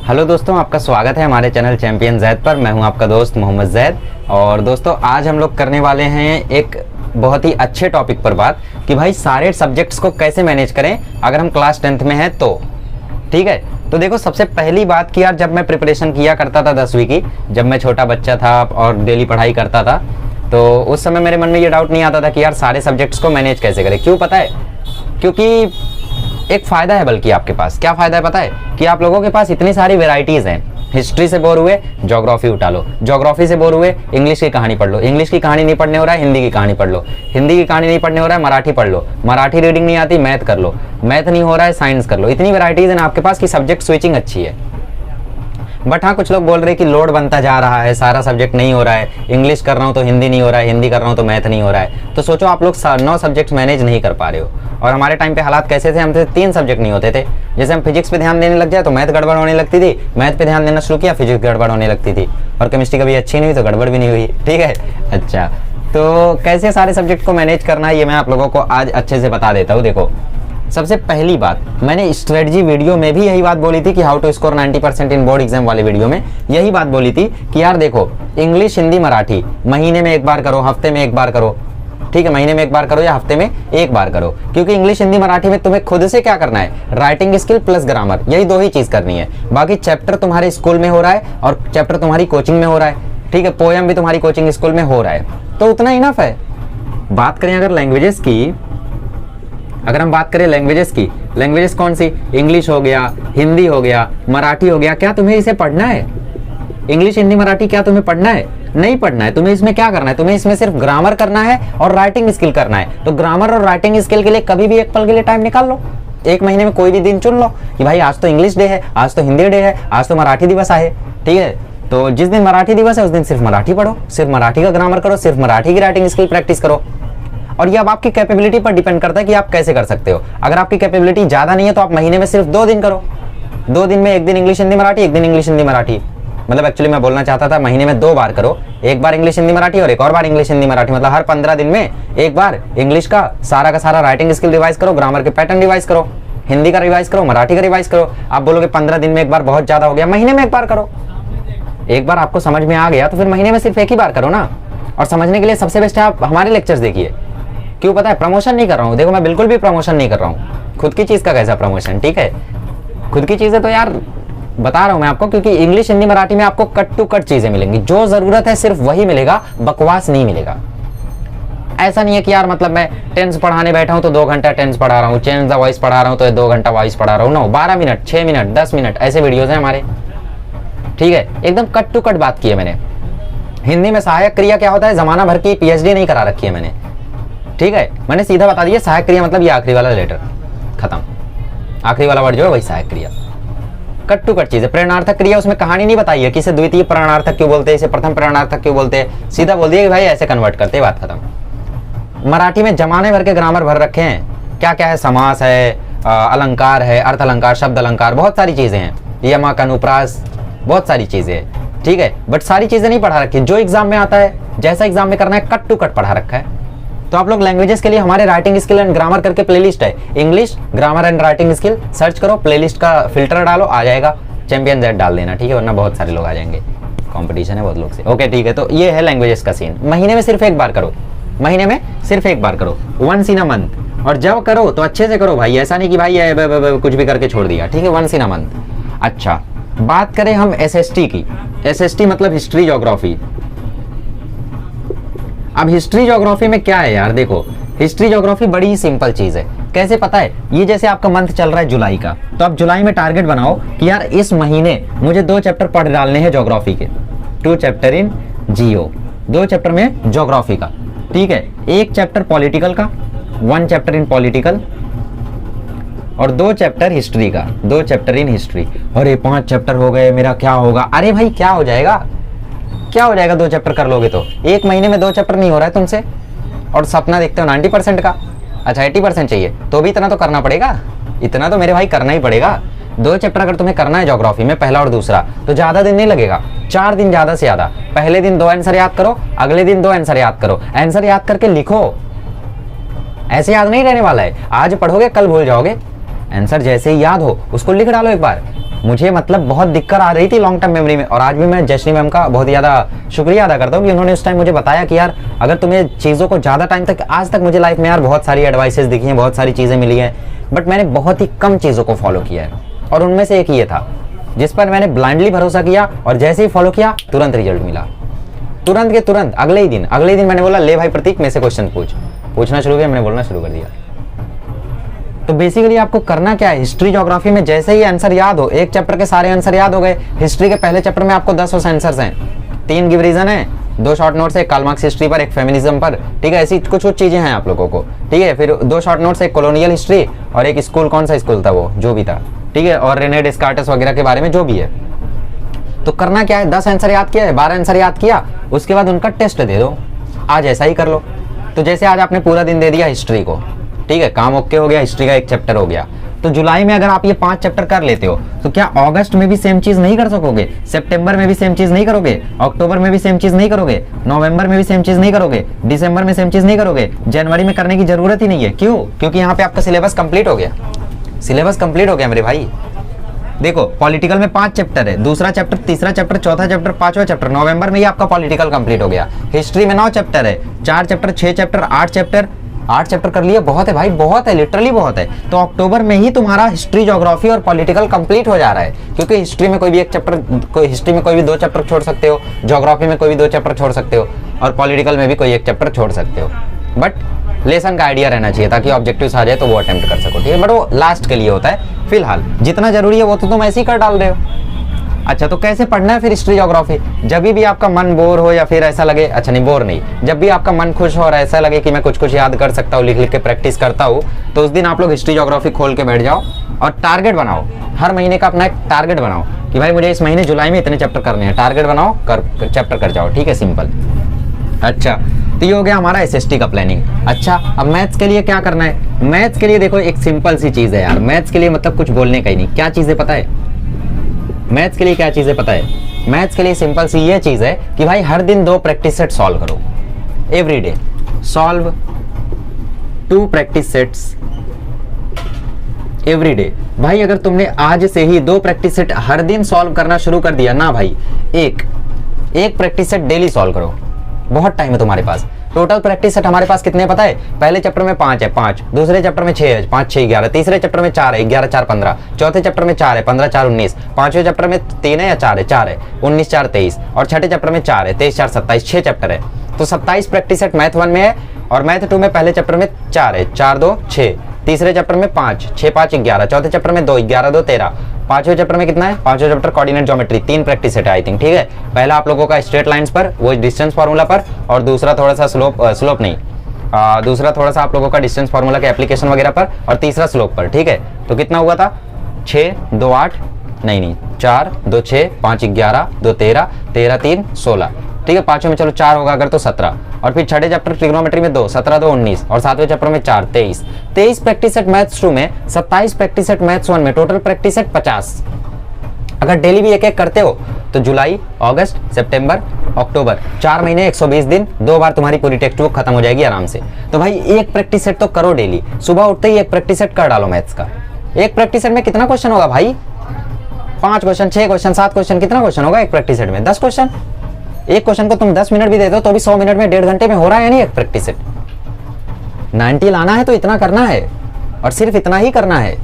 Hello दोस्तों, आपका स्वागत है हमारे चैनल चैंपियन जैद पर। मैं हूं आपका दोस्त मोहम्मद जैद। और दोस्तों आज हम लोग करने वाले हैं एक बहुत ही अच्छे टॉपिक पर बात कि भाई सारे सब्जेक्ट्स को कैसे मैनेज करें अगर हम क्लास 10th में हैं तो। ठीक है, तो देखो सबसे पहली बात कि यार जब मैं प्रिपरेशन किया करता था 10वीं की, जब मैं छोटा बच्चा था और डेली पढ़ाई करता था, तो उस समय मेरे मन में ये डाउट नहीं आता था कि यार सारे सब्जेक्ट्स को मैनेज कैसे करें। क्यों पता है? क्योंकि एक फ़ायदा है, बल्कि आपके पास क्या फ़ायदा है पता है? कि आप लोगों के पास इतनी सारी वेराइटीज़ हैं। हिस्ट्री से बोर हुए ज्योग्राफी उठा लो, ज्योग्राफी से बोर हुए इंग्लिश की कहानी पढ़ लो, इंग्लिश की कहानी नहीं पढ़ने हो रहा है हिंदी की कहानी पढ़ लो, हिंदी की कहानी नहीं पढ़ने हो रहा है मराठी पढ़ लो, मराठी रीडिंग नहीं आती मैथ कर लो, मैथ नहीं हो रहा है साइंस कर लो। इतनी वेराइटीज़ है ना आपके पास कि सब्जेक्ट स्विचिंग अच्छी है। बट हाँ, कुछ लोग बोल रहे हैं कि लोड बनता जा रहा है, सारा सब्जेक्ट नहीं हो रहा है, इंग्लिश कर रहा हूँ तो हिंदी नहीं हो रहा है, हिंदी कर रहा हूँ तो मैथ नहीं हो रहा है। तो सोचो आप लोग 9 सब्जेक्ट मैनेज नहीं कर पा रहे हो। और हमारे टाइम पे हालात कैसे थे? हमसे 3 सब्जेक्ट नहीं होते थे। जैसे हम फिजिक्स पे ध्यान देने लग जाए तो मैथ गड़बड़ होने लगती थी, मैथ पे ध्यान देना शुरू किया फिजिक्स गड़बड़ होने लगती थी, और केमिस्ट्री कभी अच्छी नहीं हुई तो गड़बड़ भी नहीं हुई। ठीक है, अच्छा तो कैसे सारे सब्जेक्ट को मैनेज करना है ये मैं आप लोगों को आज अच्छे से बता देता हूँ। देखो सबसे पहली बात, मैंने स्ट्रेटजी वीडियो में भी यही बात बोली थी कि how to score 90% in board exam वाले वीडियो में यही बात बोली थी कि यार देखो इंग्लिश हिंदी मराठी महीने में एक बार करो, हफ्ते में एक बार करो। ठीक है, महीने में एक बार करो या हफ्ते में एक बार करो, क्योंकि इंग्लिश हिंदी मराठी में तुम्हें खुद से क्या करना है, राइटिंग स्किल प्लस ग्रामर, यही 2 ही चीज करनी है। बाकी चैप्टर तुम्हारे स्कूल में हो रहा है और चैप्टर तुम्हारी कोचिंग में हो रहा है। ठीक है, पोयम भी तुम्हारी कोचिंग स्कूल में हो रहा है, तो उतना इनफ है। बात करें अगर लैंग्वेजेस की, अगर हम बात करें लैंग्वेजेस की, लैंग्वेजेस कौन सी? इंग्लिश हो गया, हिंदी हो गया, मराठी हो गया। क्या तुम्हें इसे पढ़ना है? इंग्लिश हिंदी मराठी क्या तुम्हें पढ़ना है? नहीं पढ़ना है। तुम्हें इसमें क्या करना है? तुम्हें इसमें सिर्फ ग्रामर करना है और राइटिंग स्किल करना है। तो ग्रामर और राइटिंग स्किल के लिए कभी भी एक पल के लिए टाइम निकाल लो। एक महीने में कोई भी दिन चुन लो कि भाई आज तो इंग्लिश डे है, आज तो हिंदी डे है, आज तो मराठी दिवस है। ठीक है, तो जिस दिन मराठी दिवस है उस दिन सिर्फ मराठी पढ़ो, सिर्फ मराठी का ग्रामर करो, सिर्फ मराठी की राइटिंग स्किल प्रैक्टिस करो। और ये अब आपकी कैपेबिलिटी पर डिपेंड करता है कि आप कैसे कर सकते हो। अगर आपकी कैपेबिलिटी ज़्यादा नहीं है तो आप महीने में सिर्फ 2 दिन करो। 2 दिन में एक दिन इंग्लिश हिंदी मराठी, एक दिन इंग्लिश हिंदी मराठी। मतलब एक्चुअली मैं बोलना चाहता था महीने में 2 बार करो, एक बार इंग्लिश हिंदी मराठी और एक और बार इंग्लिश हिंदी मराठी। मतलब हर 15 दिन में एक बार इंग्लिश का सारा राइटिंग स्किल रिवाइज करो, ग्रामर के पैटर्न रिवाइज करो, हिंदी का रिवाइज करो, मराठी का रिवाइज करो। आप बोलोगे 15 दिन में एक बार बहुत ज़्यादा हो गया, महीने में एक बार करो। एक बार आपको समझ में आ गया तो फिर महीने में सिर्फ एक ही बार करो ना। और समझने के लिए सबसे बेस्ट है आप हमारे लेक्चर्स देखिए। क्यों पता है? प्रमोशन नहीं कर रहा हूँ, देखो मैं बिल्कुल भी प्रमोशन नहीं कर रहा हूँ। खुद की चीज़ का कैसा प्रमोशन? ठीक है, खुद की चीज़ें तो यार बता रहा हूँ मैं आपको, क्योंकि इंग्लिश हिंदी मराठी में आपको कट टू कट चीज़ें मिलेंगी, जो ज़रूरत है सिर्फ वही मिलेगा, बकवास नहीं मिलेगा। ऐसा नहीं है कि यार मतलब मैं टेंस पढ़ाने बैठा हूँ तो 2 घंटा टेंस पढ़ा रहा हूँ, चेंज द वॉइस पढ़ा रहा हूँ तो 2 घंटा वॉइस पढ़ा रहा हूँ। नो, 12 मिनट, 6 मिनट, 10 मिनट ऐसे वीडियोज़ हैं हमारे। ठीक है, एकदम कट टू कट बात की है मैंने। हिंदी में सहायक क्रिया क्या होता है, जमाना भर की PhD नहीं करा रखी है मैंने। ठीक है, मैंने सीधा बता दिया सहायक क्रिया मतलब ये आखिरी वाला लेटर, खत्म। आखिरी वाला वर्ड जो है वही सहायक क्रिया। कट टू कट चीज है। प्रेरणार्थक क्रिया, उसमें कहानी नहीं बताई है कि इसे द्वितीय प्रेरणार्थक क्यों बोलते हैं, इसे प्रथम प्रेरणार्थक क्यों बोलते हैं, सीधा बोल दिया कि भाई ऐसे कन्वर्ट करते, बात खत्म। मराठी में जमाने भर के ग्रामर भर रखे हैं। क्या क्या है? समास है, अलंकार है, अर्थ अलंकार, शब्द अलंकार, बहुत सारी चीजें हैं, यमक, अनुप्रास, बहुत सारी चीजें हैं। ठीक है, बट सारी चीजें नहीं पढ़ा रखी। जो एग्जाम में आता है, जैसा एग्जाम में करना है, कट टू कट पढ़ा रखा है। तो आप लोग लैंग्वेजेस के लिए हमारे राइटिंग स्किल एंड ग्रामर करके प्लेलिस्ट है, English grammar and writing skill, search करो, प्लेलिस्ट का फिल्टर डालो, आ जाएगा, चैंपियन जेड डाल देना। ठीक है, वरना बहुत सारे लोग आ जाएंगे, कंपटीशन है बहुत लोग से। ओके ठीक है, तो ये है लैंग्वेजेस का सीन। महीने में सिर्फ एक बार करो, महीने में सिर्फ एक बार करो, 1 इन अ मंथ। और जब करो तो अच्छे से करो भाई, ऐसा नहीं कि भाई कुछ भी करके छोड़ दिया। ठीक है, 1 इन अ मंथ। अच्छा, बात करें हम SST की। SST मतलब हिस्ट्री ज्योग्राफी। अब हिस्ट्री ज्योग्राफी में क्या है यार? देखो हिस्ट्री ज्योग्राफी बड़ी ही सिंपल चीज है। कैसे पता है? ये जैसे आपका मंथ चल रहा है जुलाई का, तो आप जुलाई में टारगेट बनाओ कि यार इस महीने मुझे 2 चैप्टर पढ़ डालने हैं ज्योग्राफी के, 2 चैप्टर इन जियो, 2 चैप्टर में ज्योग्राफी का। ठीक है, 1 चैप्टर पॉलिटिकल का, 1 चैप्टर इन पॉलिटिकल, और 2 चैप्टर हिस्ट्री का, 2 चैप्टर इन हिस्ट्री। अरे 5 चैप्टर हो गए, मेरा क्या होगा? अरे भाई क्या हो जाएगा, क्या हो जाएगा? 2 चैप्टर कर लोगे तो। एक महीने में 2 चैप्टर नहीं हो रहा है तुमसे, और सपना देखते हो 90% का। अच्छा 80% चाहिए तो भी इतना तो करना पड़ेगा, इतना तो मेरे भाई करना ही पड़ेगा। 2 चैप्टर अगर तुम्हें करना है ज्योग्राफी में, पहला और दूसरा, तो ज़्यादा दिन नहीं लगेगा, 4 दिन ज़्यादा से ज़्यादा। पहले दिन 2 आंसर याद करो, अगले दिन 2 आंसर याद करो, आंसर याद करके लिखो। ऐसे याद नहीं रहने वाला है, आज पढ़ोगे कल भूल जाओगे। आंसर जैसे ही याद हो उसको लिख डालो एक बार। मुझे मतलब बहुत दिक्कत आ रही थी लॉन्ग टर्म मेमोरी में, और आज भी मैं जशनी मैम का बहुत ज़्यादा शुक्रिया अदा करता हूँ कि उन्होंने उस टाइम मुझे बताया कि यार अगर तुम्हें चीज़ों को ज़्यादा टाइम तक, आज तक मुझे लाइफ में यार बहुत सारी एडवाइसेस दिखी हैं, बहुत सारी चीज़ें मिली हैं, बट मैंने बहुत ही कम चीज़ों को फॉलो किया है, और उनमें से एक ये था जिस पर मैंने ब्लाइंडली भरोसा किया और जैसे ही फॉलो किया तुरंत रिजल्ट मिला, तुरंत के तुरंत। अगले ही दिन मैंने बोला ले भाई प्रतीक मेरे से क्वेश्चन पूछना शुरू किया, मैंने बोलना शुरू कर दिया। तो बेसिकली आपको करना क्या है, हिस्ट्री ज्योग्राफी में जैसे ही आंसर याद हो, एक चैप्टर के सारे आंसर याद हो गए। हिस्ट्री के पहले चैप्टर में आपको 10 आंसर्स हैं, 3 गिव रीजन है, 2 शॉर्ट नोट्स, एक कार्ल मार्क्स हिस्ट्री पर, एक फेमिनिज्म पर, ठीक है, ऐसी कुछ चीजें हैं आप लोगों को, ठीक है। फिर 2 शॉर्ट नोट्स, एक कॉलोनियल हिस्ट्री और एक स्कूल, कौन सा स्कूल था वो, जो भी था, ठीक है, और रेने डेस्कार्टिस वगैरह के बारे में जो भी है। तो करना क्या है, 10 आंसर याद किया है, 12 आंसर याद किया, उसके बाद उनका टेस्ट दे दो। आज ऐसा ही कर लो। तो जैसे आज आपने पूरा दिन दे दिया हिस्ट्री को, ठीक है, काम ओके हो गया, हिस्ट्री का एक चैप्टर हो गया। तो जुलाई में अगर आप ये 5 चैप्टर कर लेते हो तो क्या अगस्त में भी सेम चीज नहीं कर सकोगे, सितंबर में भी सेम चीज नहीं करोगे, अक्टूबर में भी सेम चीज नहीं करोगे, नवंबर में भी सेम चीज नहीं करोगे, दिसंबर में सेम चीज नहीं करोगे, जनवरी में करने की जरूरत ही नहीं है। क्यों? क्योंकि यहाँ पे आपका सिलेबस कंप्लीट हो गया, सिलेबस कंप्लीट हो गया मेरे भाई। देखो पॉलिटिकल में 5 चैप्टर है, दूसरा चैप्टर, तीसरा चैप्टर, चौथा चैप्टर, 5वां चैप्टर, नवंबर में ही आपका पॉलिटिकल कंप्लीट हो गया। हिस्ट्री में 9 चैप्टर है, 4 चैप्टर, 6 चैप्टर, 8 चैप्टर, 8 चैप्टर कर लिया, बहुत है भाई, बहुत है, लिटरली बहुत है। तो अक्टूबर में ही तुम्हारा हिस्ट्री, ज्योग्राफी और पॉलिटिकल कंप्लीट हो जा रहा है, क्योंकि हिस्ट्री में कोई भी एक चैप्टर, हिस्ट्री में कोई भी 2 चैप्टर छोड़ सकते हो, ज्योग्राफी में कोई भी 2 चैप्टर छोड़ सकते हो, और पॉलिटिकल में भी कोई एक चैप्टर छोड़ सकते हो। बट लेसन का आइडिया रहना चाहिए ताकि ऑब्जेक्टिव्स आ जाए तो वो अटेम्प्ट कर सको, ठीक है। बट वो लास्ट के लिए होता है, फिलहाल जितना जरूरी है वो तो तुम ऐसे ही कर डाल रहे हो। अच्छा, तो कैसे पढ़ना है फिर हिस्ट्री ज्योग्राफी? जब भी आपका मन बोर हो या फिर ऐसा लगे, अच्छा नहीं बोर नहीं, जब भी आपका मन खुश हो और ऐसा लगे कि मैं कुछ कुछ याद कर सकता हूँ, लिख लिख के प्रैक्टिस करता हूँ, तो उस दिन आप लोग हिस्ट्री ज्योग्राफी खोल के बैठ जाओ और टारगेट बनाओ। हर महीने का अपना एक टारगेट बनाओ कि भाई मुझे इस महीने जुलाई में इतने चैप्टर करने हैं, टारगेट बनाओ, चैप्टर कर जाओ, ठीक है, सिंपल। अच्छा, तो ये हो गया हमारा एसएसटी का प्लानिंग। अच्छा, अब मैथ्स के लिए क्या करना है? मैथ्स के लिए देखो एक सिंपल सी चीज है यार, मैथ्स के लिए मतलब कुछ बोलने का ही नहीं। क्या चीजें पता है मैथ्स के लिए? क्या चीजें पता है मैथ्स के लिए? सिंपल सी ये चीज है कि भाई हर दिन 2 प्रैक्टिस सेट सॉल्व करो, every day solve 2 practice sets every day. भाई अगर तुमने आज से ही 2 प्रैक्टिस सेट हर दिन सॉल्व करना शुरू कर दिया ना भाई, एक प्रैक्टिस सेट डेली सॉल्व करो, बहुत टाइम है तुम्हारे पास। टोटल प्रैक्टिस सेट हमारे पास कितने पता है? पहले चैप्टर में 5 है, 5, दूसरे चैप्टर में 6 है, 5 6 11, तीसरे चैप्टर में 4 है, 11 4 15, चौथे चैप्टर में 4 है, 15 4 19, पांचवें चैप्टर में 3 है या 4 है, 4 है, 19 4 23, और छठे चैप्टर में 4 है, 23 4 27, 6 चैप्टर है। तो 27 प्रैक्टिस सेट मैथ 1 में है, और मैथ 2 में पहले चैप्टर में 4 है, 4 2 6, तीसरे चैप्टर में 5, 6 5 11, चौथे चैप्टर में 2, 11 2 13, पांचवें चैप्टर में कितना है? पांचवें chapter coordinate geometry, 3 practice set है आई थिंक, ठीक है। पहला आप लोगों का स्ट्रेट लाइंस पर, वो डिस्टेंस फार्मूला पर, और दूसरा थोड़ा सा स्लोप नहीं, दूसरा थोड़ा सा आप लोगों का डिस्टेंस फार्मूला के एप्लीकेशन वगैरह पर, और तीसरा स्लोप पर, ठीक है। तो कितना हुआ था? 6 2 8, नहीं 4 2 6, 5 11 2 13, 13 3 16, ठीक है। पांचवें में चलो 4 होगा अगर तो 17, और फिर छठे चैप्टर ट्रिग्नोमेट्री में 2, 17 2 19, और सातवें चैप्टर में 4 23 प्रैक्टिस सेट मैथ्स 2 में, 27 प्रैक्टिस सेट मैथ्स 1 में, टोटल प्रैक्टिस सेट 50। अगर डेली भी एक करते हो तो जुलाई, अगस्त, सितंबर, अक्टूबर, 4 महीने 120 दिन, 2 बार तुम्हारी पूरी टेक्स्ट बुक खत्म हो जाएगी आराम से। तो भाई एक प्रैक्टिस सेट तो करो डेली, सुबह उठते ही एक प्रैक्टिस सेट कर डालो मैथ्स का। एक प्रैक्टिस सेट में कितना क्वेश्चन होगा भाई? 5 क्वेश्चन, 6 क्वेश्चन, 7 क्वेश्चन, कितना क्वेश्चन होगा एक प्रैक्टिस सेट में? 10 क्वेश्चन। एक क्वेश्चन को तुम 10 मिनट भी दे दो तो भी 100 मिनट में 1.5 घंटे में हो रहा है नहीं एक प्रैक्टिस सेट। 90 लाना है तो इतना करना है, और सिर्फ इतना ही करना है।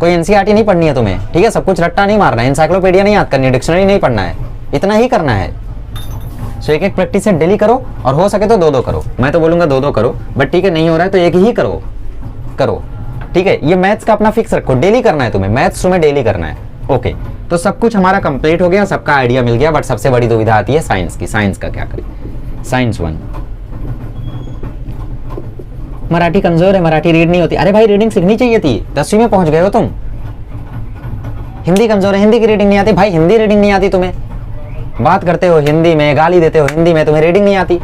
कोई एनसीईआरटी नहीं पढ़नी है तुम्हें, ठीक है, सब कुछ रट्टा नहीं मारना है, एनसाइक्लोपीडिया नहीं याद करनी, डिक्शनरी नहीं पढ़ना है, इतना ही करना है। सो एक प्रैक्टिस सेट डेली करो, और हो सके तो 2 करो। मैं तो बोलूंगा 2 करो, बट ठीक है नहीं हो रहा है तो एक ही करो, ठीक है। ये मैथ्स का अपना फिक्स रखो, डेली करना है तुम्हें, मैथ्स तुम्हें डेली करना है, ओके। तो सब कुछ हमारा कंप्लीट हो गया, सबका आइडिया मिल गया, बट सबसे बड़ी दुविधा आती है साइंस की। साइंस का क्या करें? साइंस 1 मराठी कमजोर है, मराठी रीड नहीं होती। अरे भाई रीडिंग सीखनी चाहिए थी, 10वीं में पहुंच गए हो तुम। हिंदी कमजोर है, हिंदी की रीडिंग नहीं आती। भाई हिंदी रीडिंग नहीं आती तुम्हें, बात करते हो हिंदी में, गाली देते हो हिंदी में, तुम्हें रीडिंग नहीं आती।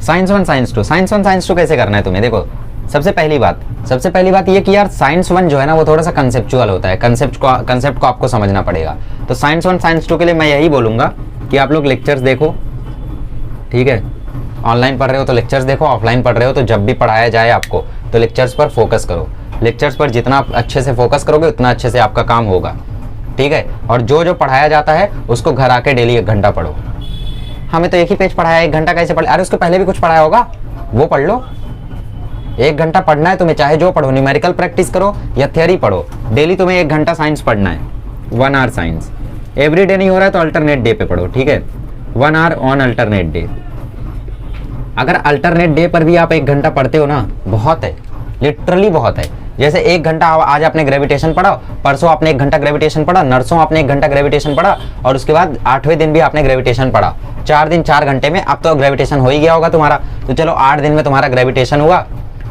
साइंस 1 साइंस 2, साइंस 1 साइंस 2 कैसे करना है तुम्हें? देखो सबसे पहली बात ये कि यार साइंस 1 जो है ना वो थोड़ा सा कंसेप्चुअल होता है, कंसेप्ट को आपको समझना पड़ेगा। तो साइंस 1 साइंस 2 के लिए मैं यही बोलूंगा कि आप लोग लेक्चर्स देखो, ठीक है, ऑनलाइन पढ़ रहे हो तो लेक्चर्स देखो, ऑफलाइन पढ़ रहे हो तो जब भी पढ़ाया जाए आपको तो लेक्चर्स पर फोकस करो। लेक्चर्स पर जितना आप अच्छे से फोकस करोगे उतना अच्छे से आपका काम होगा, ठीक है। और जो जो पढ़ाया जाता है उसको घर आके डेली 1 घंटा पढ़ो। हमें तो एक ही पेज पढ़ाया, 1 घंटा कैसे पढ़, अरे उसके पहले भी कुछ पढ़ाया होगा वो पढ़ लो। 1 घंटा पढ़ना है तुम्हें, चाहे जो पढ़ो, न्यूमेरिकल प्रैक्टिस करो या थ्योरी पढ़ो। डेली तुम्हें 1 घंटा साइंस पढ़ना है, 1 आवर साइंस। एवरी डे नहीं हो रहा है तो अल्टरनेट डे पे पढ़ो, ठीक है। 1 आवर ऑन अल्टरनेट डे। अगर अल्टरनेट डे पर भी आप 1 घंटा पढ़ते हो ना, बहुत है, लिटरली बहुत है। जैसे 1 घंटा आज आपने ग्रेविटेशन पढ़ा, परसों आपने 1 घंटा ग्रेविटेशन पढ़ा, नरसों आपने 1 घंटा ग्रेविटेशन पढ़ा, और उसके बाद 8वें दिन भी आपने ग्रेविटेशन पढ़ा। 4 दिन 4 घंटे में अब तो ग्रेविटेशन हो ही गया होगा तुम्हारा। तो चलो 8 दिन में तुम्हारा ग्रेविटेशन हुआ,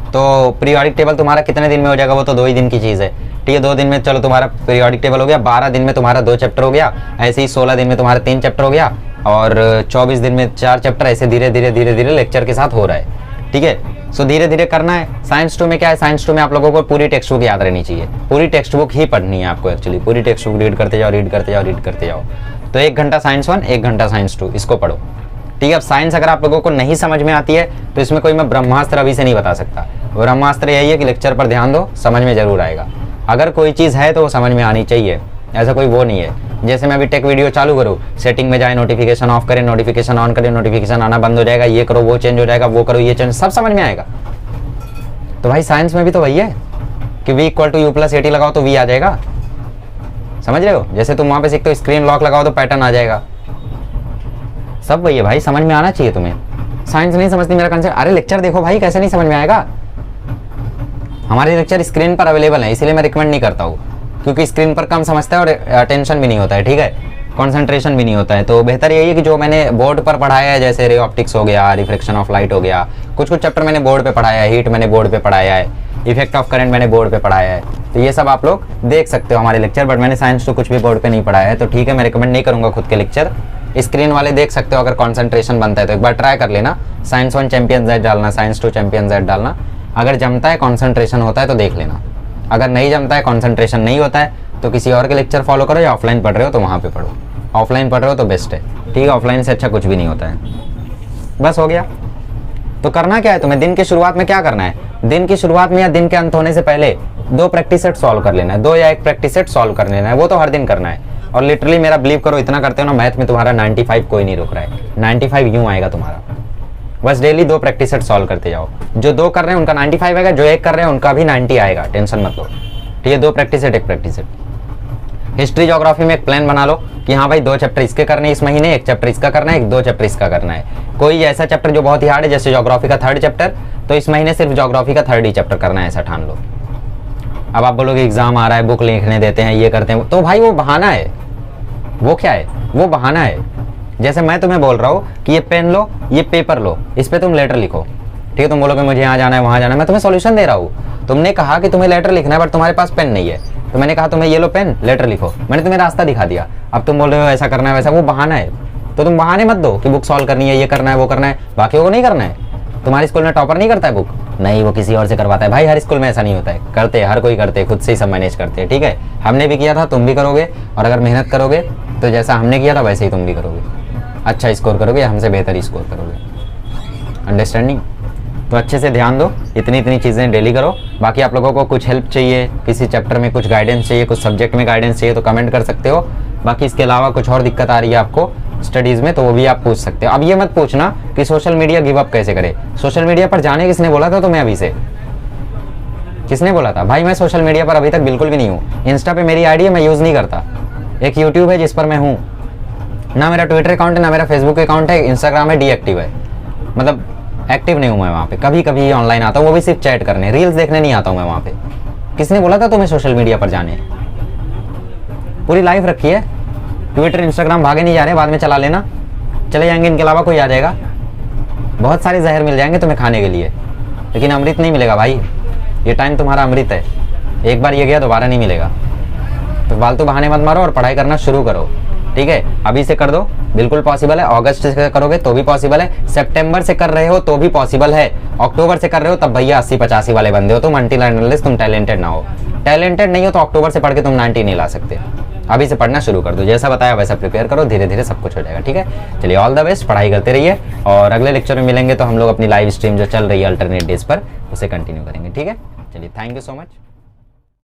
तो पीरियोडिक टेबल तुम्हारा कितने दिन में हो जाएगा, वो तो 2 ही दिन की चीज़ है, ठीक है। 2 दिन में चलो तुम्हारा पीरियोडिक टेबल हो गया, 12 दिन में तुम्हारा 2 चैप्टर हो गया, ऐसे ही 16 दिन में तुम्हारा 3 चैप्टर हो गया, और 24 दिन में 4 चैप्टर, ऐसे धीरे धीरे धीरे धीरे लेक्चर के साथ हो रहा है, ठीक है। सो धीरे धीरे करना है। साइंस 2 में क्या है, साइंस 2 में आप लोगों को पूरी टेक्स्ट बुक याद रहनी चाहिए, पूरी टेक्स्ट बुक ही पढ़नी है आपको एक्चुअली, पूरी टेक्स्ट बुक रीड करते जाओ, रीड करते जाओ, रीड करते जाओ। तो 1 घंटा साइंस 1, 1 घंटा साइंस 2, इसको पढ़ो, ठीक है। अब साइंस अगर आप लोगों को नहीं समझ में आती है तो इसमें कोई मैं ब्रह्मास्त्र अभी से नहीं बता सकता। ब्रह्मास्त्र यही है कि लेक्चर पर ध्यान दो, समझ में जरूर आएगा। अगर कोई चीज़ है तो वो समझ में आनी चाहिए, ऐसा कोई वो नहीं है। जैसे मैं अभी टेक वीडियो चालू करूँ, सेटिंग में जाए, नोटिफिकेशन ऑफ करें, नोटिफिकेशन ऑन करें, नोटिफिकेशन आना बंद हो जाएगा, ये करो वो चेंज हो जाएगा, वो करो ये चेंज, सब समझ में आएगा। तो भाई साइंस में भी तो वही है कि v = u + at लगाओ तो v आ जाएगा, समझ रहे हो। जैसे तुम वहाँ पे सीखते हो स्क्रीन लॉक लगाओ तो पैटर्न आ जाएगा, सब वही है भाई, समझ में आना चाहिए तुम्हें। साइंस नहीं समझती मेरा कंसेप्ट, अरे लेक्चर देखो भाई, कैसे नहीं समझ में आएगा। हमारे लेक्चर स्क्रीन पर अवेलेबल है, इसीलिए मैं रिकमेंड नहीं करता हूँ, क्योंकि स्क्रीन पर कम समझता है और अटेंशन भी नहीं होता है, ठीक है, कंसंट्रेशन भी नहीं होता है। तो बेहतर यही है कि जो मैंने बोर्ड पर पढ़ाया है, जैसे रे ऑप्टिक्स हो गया, रिफ्लेक्शन ऑफ लाइट हो गया, कुछ कुछ चैप्टर मैंने बोर्ड पे पढ़ाया है, हीट मैंने बोर्ड पे पढ़ाया है, इफेक्ट ऑफ करंट मैंने बोर्ड पे पढ़ाया है, तो ये सब आप लोग देख सकते हो हमारे लेक्चर। बट मैंने साइंस 2 कुछ भी बोर्ड पे नहीं पढ़ाया है, तो ठीक है, मैं रिकमेंड नहीं करूँगा खुद के लेक्चर। स्क्रीन वाले देख सकते हो, अगर कॉन्सेंट्रेशन बनता है तो एक बार ट्राई कर लेना, साइंस 1 चैंपियन Z डालना, साइंस 2 चैंपियन Z डालना, अगर जमता है, कॉन्सेंट्रेशन होता है तो देख लेना। अगर नहीं जमता है, कॉन्सेंट्रेशन नहीं होता है, तो किसी और के लेक्चर फॉलो करो, या ऑफलाइन पढ़ रहे हो तो वहाँ पे पढ़ो। ऑफलाइन पढ़ रहे हो तो बेस्ट है, ठीक है, ऑफलाइन से अच्छा कुछ भी नहीं होता है। बस हो गया। तो करना क्या है तुम्हें, दिन की शुरुआत में क्या करना है, दिन की शुरुआत में या दिन के अंत होने से पहले 2 प्रैक्टिस सेट सॉल्व कर लेना है, 2 या 1 प्रैक्टिस सेट सॉल्व कर लेना है, वो तो हर दिन करना है। और लिटरली मेरा बिलीव करो, इतना करते हो ना, मैथ में तुम्हारा 95 कोई नहीं रोक रहा है, 95 यूं आएगा तुम्हारा। बस डेली 2 प्रैक्टिस सेट सॉल्व करते जाओ, जो 2 कर रहे हैं उनका 95 आएगा, जो 1 कर रहे हैं उनका भी 90 आएगा, टेंशन मत लो, ठीक है। 2 practice set, 1 practice set. History geography में एक प्लान बना लो कि हाँ भाई 2 चैप्टर इसके करने इस महीने, 1 चैप्टर इसका करना है, 2 चैप्टर इसका करना है। कोई ऐसा चैप्टर जो बहुत ही हार्ड है, जैसे ज्योग्राफी का 3rd चैप्टर, तो इस महीने सिर्फ ज्योग्राफी का 3rd ही चैप्टर करना है, ऐसा ठान लो। अब आप बोलोगे एग्जाम आ रहा है, बुक लिखने देते हैं, ये करते हैं, तो भाई वो बहाना है, वो क्या है, वो बहाना है। जैसे मैं तुम्हें बोल रहा हूँ कि ये पेन लो, ये पेपर लो, इस पर तुम लेटर लिखो, ठीक है। तुम बोलोगे मुझे यहाँ जाना है, वहाँ जाना है, मैं तुम्हें सॉल्यूशन दे रहा हूँ। तुमने कहा कि तुम्हें लेटर लिखना है, बट तुम्हारे पास पेन नहीं है, तो मैंने कहा तुम्हें ये लो पेन, लेटर लिखो, मैंने तुम्हें रास्ता दिखा दिया। अब तुम बोल रहे हो ऐसा करना है वैसा, वो बहाना है। तो तुम बहाने मत दो कि बुक सॉल्व करनी है, ये करना है, वो करना है, बाकियों को नहीं करना है। तुम्हारे स्कूल में टॉपर नहीं करता है बुक, नहीं, वो किसी और से करवाता है। भाई हर स्कूल में ऐसा नहीं होता है, करते हर कोई करते हैं, खुद से ही सब मैनेज करते हैं, ठीक है। हमने भी किया था, तुम भी करोगे, और अगर मेहनत करोगे तो जैसा हमने किया था वैसे ही तुम भी करोगे, अच्छा स्कोर करोगे, हमसे बेहतर स्कोर करोगे। अंडरस्टैंडिंग। तो अच्छे से ध्यान दो, इतनी इतनी चीज़ें डेली करो। बाकी आप लोगों को कुछ हेल्प चाहिए, किसी चैप्टर में कुछ गाइडेंस चाहिए, कुछ सब्जेक्ट में गाइडेंस चाहिए तो कमेंट कर सकते हो। बाकी इसके अलावा कुछ और दिक्कत आ रही है आपको स्टडीज़ में तो वो भी आप पूछ सकते हो। अब ये मत पूछना कि सोशल मीडिया गिव अप कैसे करे। सोशल मीडिया पर जाने किसने बोला था तुम्हें अभी से, किसने बोला था? भाई मैं सोशल मीडिया पर अभी तक बिल्कुल भी नहीं हूँ। इंस्टा पे मेरी आईडी है, मैं यूज़ नहीं करता। एक यूट्यूब है जिस पर मैं हूँ, ना मेरा ट्विटर अकाउंट है, ना मेरा फेसबुक अकाउंट है, इंस्टाग्राम है डीएक्टिव है, मतलब एक्टिव नहीं हूँ मैं वहाँ पे। कभी कभी ऑनलाइन आता हूँ, वो भी सिर्फ चैट करने, रील्स देखने नहीं आता हूँ मैं वहाँ पे। किसने बोला था तुम्हें सोशल मीडिया पर जाने? पूरी लाइफ रखी है, ट्विटर इंस्टाग्राम भागे नहीं जा रहे, बाद में चला लेना, चले जाएंगे, इनके अलावा कोई आ जाएगा। बहुत सारे जहर मिल जाएंगे तुम्हें खाने के लिए, लेकिन अमृत नहीं मिलेगा भाई। ये टाइम तुम्हारा अमृत है, एक बार ये गया दोबारा नहीं मिलेगा। तो फालतू बहाने मत मारो और पढ़ाई करना शुरू करो, ठीक है। अभी से कर दो, बिल्कुल पॉसिबल है। अगस्त से करोगे तो भी पॉसिबल है, सितंबर से कर रहे हो तो भी पॉसिबल है, अक्टूबर से कर रहे हो तब भैया 80-85 वाले बंदे हो तुम, अनटिल अनलेस तुम टैलेंटेड ना हो। टैलेंटेड नहीं हो तो अक्टूबर से पढ़ के तुम 90 नहीं ला सकते। अभी से पढ़ना शुरू कर दो, जैसा बताया वैसा प्रिपेयर करो, धीरे धीरे सब कुछ हो जाएगा। ठीक है, चलिए ऑल द बेस्ट, पढ़ाई करते रहिए और अगले लेक्चर में मिलेंगे तो हम लोग अपनी लाइव स्ट्रीम जो चल रही है अल्टरनेट डेज पर उसे कंटिन्यू करेंगे। ठीक है, चलिए थैंक यू सो मच।